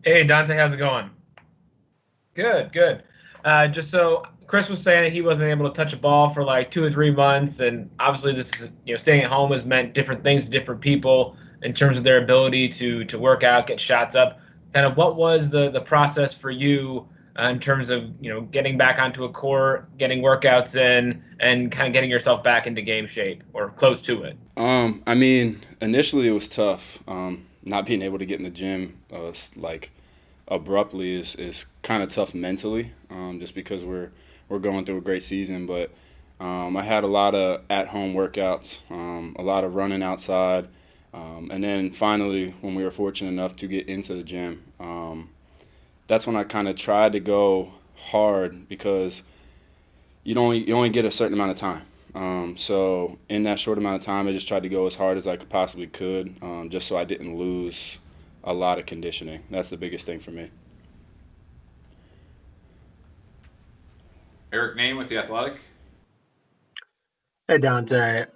Hey, Dante, how's it going? Good, good. Just so Chris was saying that he wasn't able to touch a ball for like 2 or 3 months, and obviously this is, staying at home has meant different things to different people in terms of their ability to work out, get shots up. Kind of what was the process for you in terms of getting back onto a court, getting workouts in, and kind of getting yourself back into game shape or close to it? Initially it was tough. Not being able to get in the gym, like abruptly is kind of tough mentally, just because we're going through a great season. But I had a lot of at-home workouts, a lot of running outside, and then finally, when we were fortunate enough to get into the gym, that's when I kind of tried to go hard because you only get a certain amount of time. So in that short amount of time, I just tried to go as hard as I could possibly could, just so I didn't lose a lot of conditioning. That's the biggest thing for me. Eric Name with The Athletic. Hey Dante,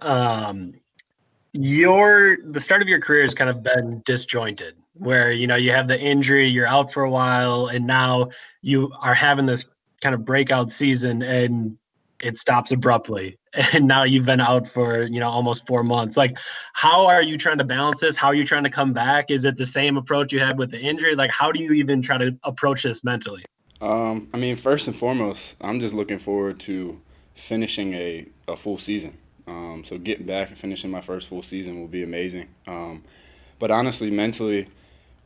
your the start of your career has kind of been disjointed, where you have the injury, you're out for a while, and now you are having this kind of breakout season, and it stops abruptly, and now you've been out for almost 4 months. Like, how are you trying to balance this? How are you trying to come back? Is it the same approach you had with the injury? Like, how do you even try to approach this mentally? First and foremost, I'm just looking forward to finishing a full season. So getting back and finishing my first full season will be amazing. But honestly, mentally,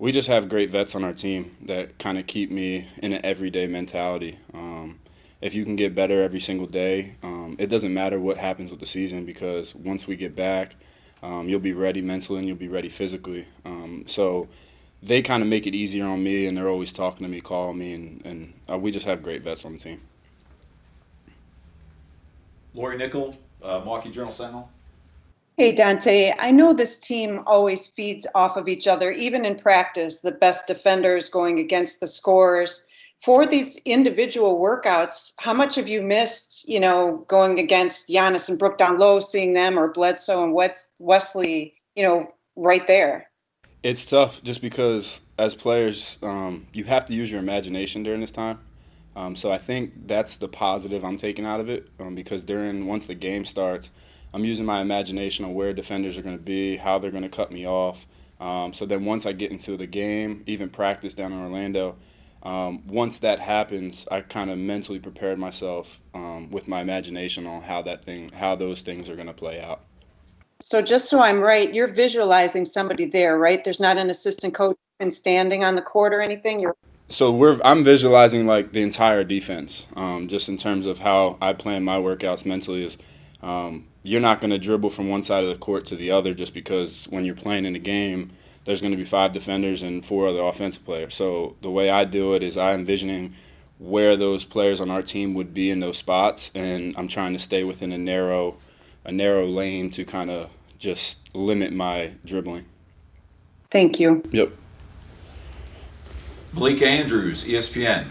we just have great vets on our team that kind of keep me in an everyday mentality. If you can get better every single day, it doesn't matter what happens with the season because once we get back, you'll be ready mentally and you'll be ready physically. So they kind of make it easier on me, and they're always talking to me, calling me, and we just have great vets on the team. Lori Nickel, Milwaukee Journal Sentinel. Hey, Dante, I know this team always feeds off of each other, even in practice, the best defenders going against the scorers. For these individual workouts, how much have you missed, going against Giannis and Brook down low, seeing them, or Bledsoe and Wesley, right there? It's tough just because as players, you have to use your imagination during this time. So I think that's the positive I'm taking out of it because once the game starts, I'm using my imagination on where defenders are going to be, how they're going to cut me off. So then once I get into the game, even practice down in Orlando, once that happens, I kind of mentally prepared myself with my imagination on how those things are going to play out. So just so I'm right, you're visualizing somebody there, right? There's not an assistant coach and standing on the court or anything. I'm visualizing like the entire defense, just in terms of how I plan my workouts mentally. Is you're not going to dribble from one side of the court to the other just because when you're playing in a game, there's going to be five defenders and four other offensive players. So the way I do it is I'm envisioning where those players on our team would be in those spots, and I'm trying to stay within a narrow lane to kind of just limit my dribbling. Thank you. Yep. Malika Andrews, ESPN.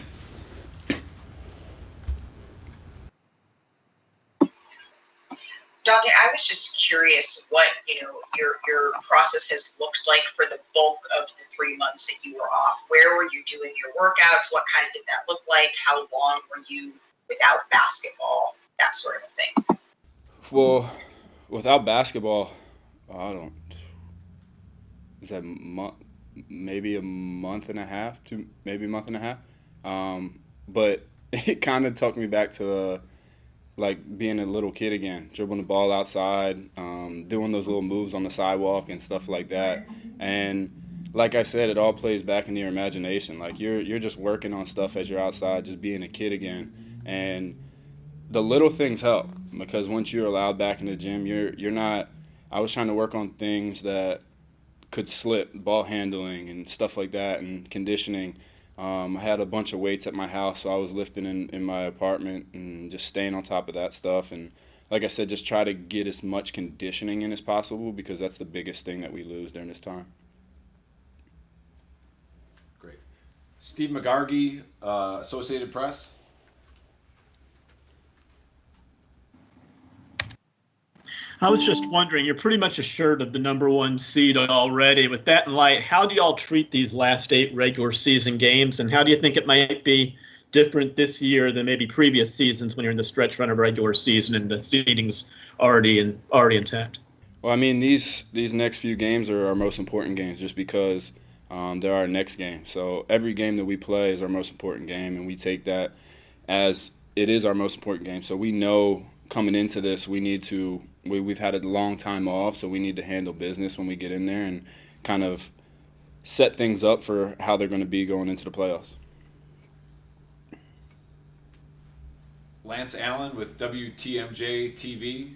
Dante, I was just curious what your process has looked like for the bulk of the 3 months that you were off. Where were you doing your workouts? What kind of did that look like? How long were you without basketball? That sort of a thing. Well, without basketball, I don't. Is that maybe a month and a half, maybe a month and a half. But it kind of took me back to like being a little kid again, dribbling the ball outside, doing those little moves on the sidewalk and stuff like that. And like I said, it all plays back into your imagination. Like you're just working on stuff as you're outside, just being a kid again. And the little things help because once you're allowed back in the gym, you're not. I was trying to work on things that could slip, ball handling and stuff like that, and conditioning. I had a bunch of weights at my house, so I was lifting in my apartment and just staying on top of that stuff. And like I said, just try to get as much conditioning in as possible because that's the biggest thing that we lose during this time. Great. Steve McGargy, Associated Press. I was just wondering, you're pretty much assured of the number one seed already. With that in light, how do y'all treat these last 8 regular season games, and how do you think it might be different this year than maybe previous seasons when you're in the stretch run of regular season and the seeding's already intact? Well, I mean, these next few games are our most important games just because they're our next game. So every game that we play is our most important game, and we take that as it is our most important game. So we know coming into this we've had a long time off, so we need to handle business when we get in there and kind of set things up for how they're going to be going into the playoffs. Lance Allen with WTMJ TV.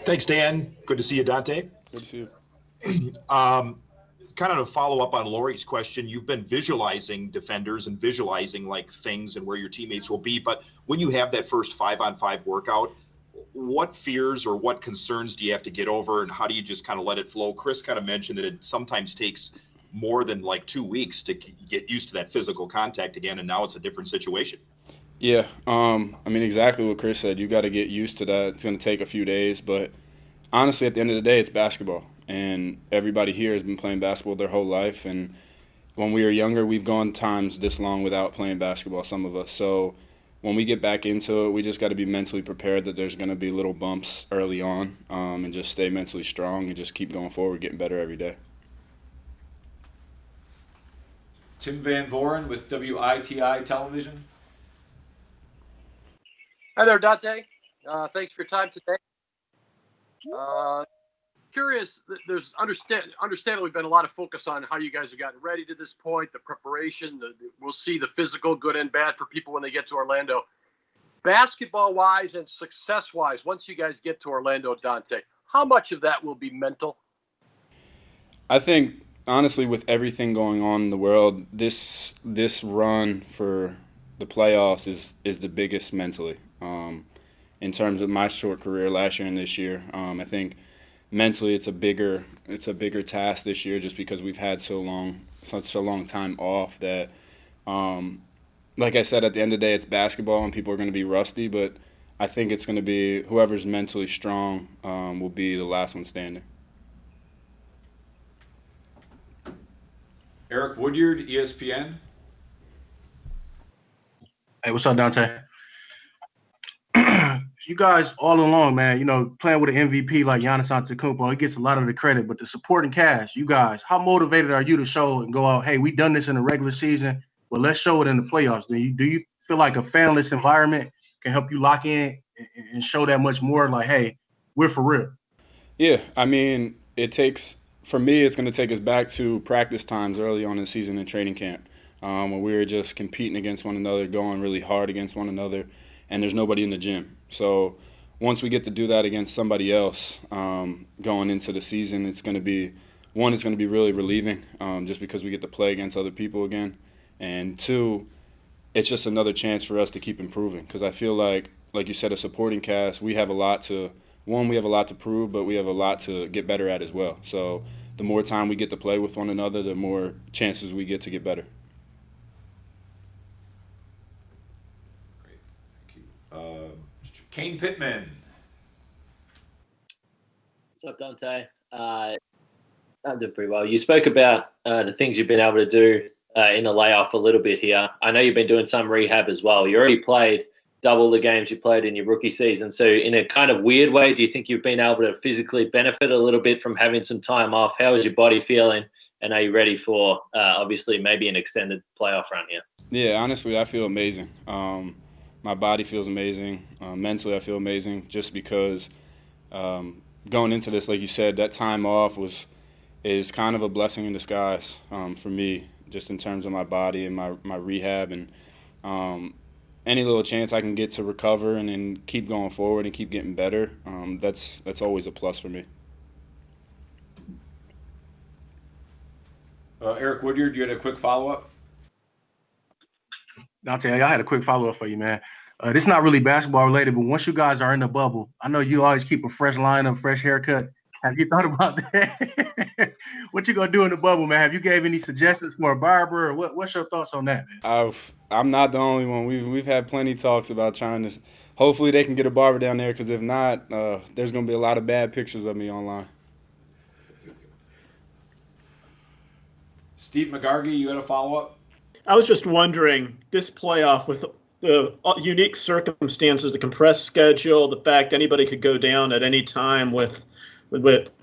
Thanks, Dan. Good to see you, Donte. Good to see you. Kind of to follow up on Lori's question, you've been visualizing defenders and visualizing like things and where your teammates will be. But when you have that first 5-on-5 workout, what fears or what concerns do you have to get over, and how do you just kind of let it flow? Chris kind of mentioned that it sometimes takes more than like 2 weeks to get used to that physical contact again, and now it's a different situation. Yeah, I mean, exactly what Chris said. You got to get used to that. It's going to take a few days, but honestly, at the end of the day, it's basketball. And everybody here has been playing basketball their whole life. And when we were younger, we've gone times this long without playing basketball, some of us. So when we get back into it, we just got to be mentally prepared that there's going to be little bumps early on, and just stay mentally strong and just keep going forward, getting better every day. Tim Van Voren with WITI Television. Hi there, Donte. Thanks for your time today. Curious, there's understandably been a lot of focus on how you guys have gotten ready to this point, the preparation, we'll see the physical, good and bad for people when they get to Orlando. Basketball-wise and success-wise, once you guys get to Orlando, Donte, how much of that will be mental? I think, honestly, with everything going on in the world, this run for the playoffs is the biggest mentally. In terms of my short career last year and this year, I think mentally it's a bigger task this year just because we've had such a long time off that, like I said, at the end of the day, it's basketball and people are going to be rusty, but I think it's going to be whoever's mentally strong will be the last one standing. Eric Woodyard, ESPN. Hey, what's up, Donte? You guys all along, man, playing with an MVP like Giannis Antetokounmpo, he gets a lot of the credit, but the supporting cast, you guys, how motivated are you to show and go out, hey, we done this in the regular season, but let's show it in the playoffs? Do you feel like a fanless environment can help you lock in and show that much more, like, hey, we're for real? Yeah, I mean, for me, it's going to take us back to practice times early on in the season in training camp, when we were just competing against one another, going really hard against one another, and there's nobody in the gym. So once we get to do that against somebody else going into the season, it's going to be really relieving just because we get to play against other people again. And 2, it's just another chance for us to keep improving because I feel like you said, a supporting cast, we have a lot to prove, but we have a lot to get better at as well. So the more time we get to play with one another, the more chances we get to get better. Kane Pittman. What's up, Donte? I'm doing pretty well. You spoke about the things you've been able to do in the layoff a little bit here. I know you've been doing some rehab as well. You already played double the games you played in your rookie season. So in a kind of weird way, do you think you've been able to physically benefit a little bit from having some time off? How is your body feeling? And are you ready for, obviously, maybe an extended playoff run here? Yeah, honestly, I feel amazing. My body feels amazing. Mentally, I feel amazing just because going into this, like you said, that time off is kind of a blessing in disguise for me, just in terms of my body and my rehab. And any little chance I can get to recover and then keep going forward and keep getting better, that's always a plus for me. Eric Woodyard, you had a quick follow-up? Dante, I had a quick follow-up for you, man. This is not really basketball related, but once you guys are in the bubble, I know you always keep a fresh lineup, fresh haircut. Have you thought about that? What you gonna do in the bubble, man? Have you gave any suggestions for a barber, or what's your thoughts on that, man? I'm not the only one. We've had plenty talks about trying to hopefully they can get a barber down there, because if not, there's going to be a lot of bad pictures of me online. Steve McGargy, you had a follow-up? I was just wondering, this playoff with the unique circumstances, the compressed schedule, the fact anybody could go down at any time with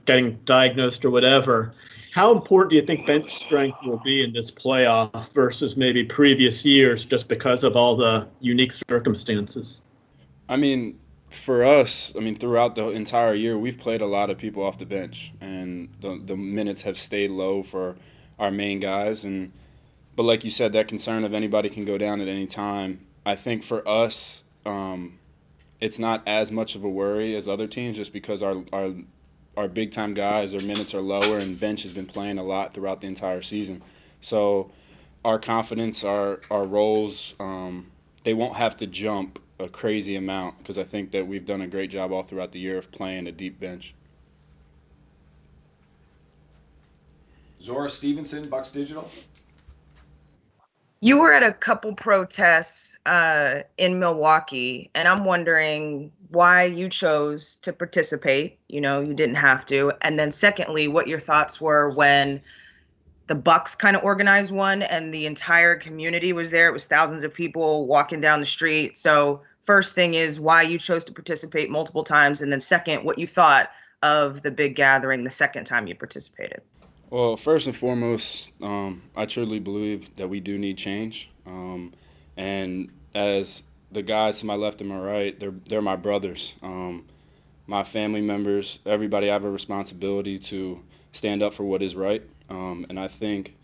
getting diagnosed or whatever, how important do you think bench strength will be in this playoff versus maybe previous years, just because of all the unique circumstances? I mean, for us, throughout the entire year, we've played a lot of people off the bench, and the minutes have stayed low for our main guys. But like you said, that concern of anybody can go down at any time, I think for us, it's not as much of a worry as other teams, just because our big-time guys, their minutes are lower, and bench has been playing a lot throughout the entire season. So our confidence, our roles, they won't have to jump a crazy amount, because I think that we've done a great job all throughout the year of playing a deep bench. Zora Stevenson, Bucks Digital. You were at a couple protests in Milwaukee, and I'm wondering why you chose to participate. You didn't have to. And then secondly, what your thoughts were when the Bucks kind of organized one and the entire community was there. It was thousands of people walking down the street. So first thing is why you chose to participate multiple times, and then second, what you thought of the big gathering the second time you participated. Well, first and foremost, I truly believe that we do need change. And as the guys to my left and my right, they're my brothers, my family members, everybody. I have a responsibility to stand up for what is right. And I think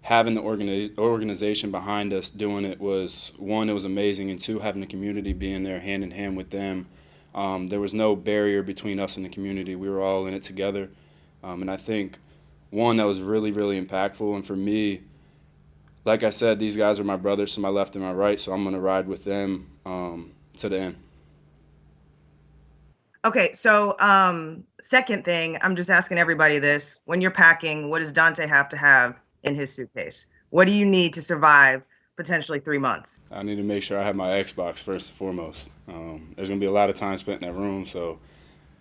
having the organization behind us doing it was, one, it was amazing, and two, having the community being there hand in hand with them. There was no barrier between us and the community. We were all in it together. And I think, one, that was really, really impactful. And for me, like I said, these guys are my brothers to my left and my right, so I'm going to ride with them to the end. Okay, so second thing, I'm just asking everybody this. When you're packing, what does Donte have to have in his suitcase? What do you need to survive potentially 3 months? I need to make sure I have my Xbox first and foremost. There's going to be a lot of time spent in that room, so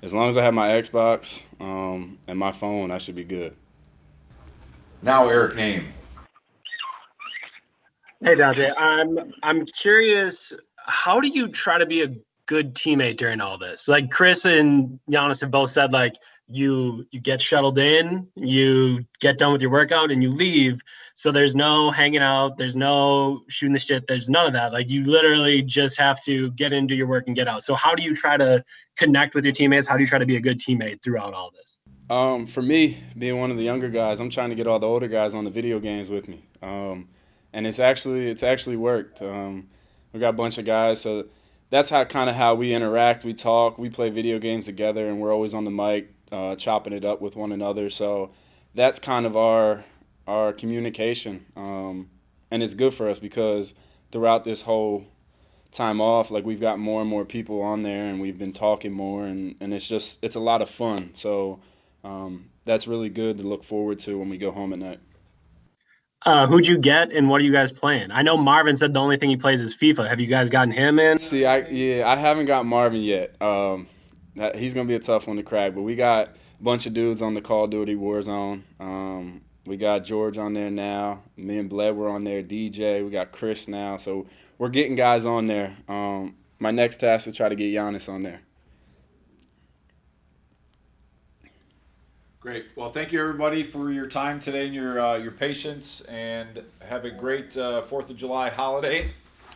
as long as I have my Xbox and my phone, I should be good. Now Eric Name. Hey Donte, I'm curious, how do you try to be a good teammate during all this? Like Chris and Giannis have both said, like you get shuttled in, you get done with your workout, and you leave. So there's no hanging out, there's no shooting the shit, there's none of that. Like you literally just have to get into your work and get out. So how do you try to connect with your teammates? How do you try to be a good teammate throughout all this? For me, being one of the younger guys, I'm trying to get all the older guys on the video games with me, and it's actually worked. We got a bunch of guys, so that's how we interact. We talk, we play video games together, and we're always on the mic, chopping it up with one another. So that's kind of our communication, and it's good for us because throughout this whole time off, like we've got more and more people on there, and we've been talking more, and it's a lot of fun. So. That's really good to look forward to when we go home at night. Who'd you get, and what are you guys playing? I know Marvin said the only thing he plays is FIFA. Have you guys gotten him in? See, I haven't got Marvin yet. He's gonna be a tough one to crack. But we got a bunch of dudes on the Call of Duty Warzone. We got George on there now. Me and Bled were on there. DJ. We got Chris now. So we're getting guys on there. My next task is to try to get Giannis on there. Great. Well, thank you everybody for your time today and your patience, and have a great 4th of July holiday.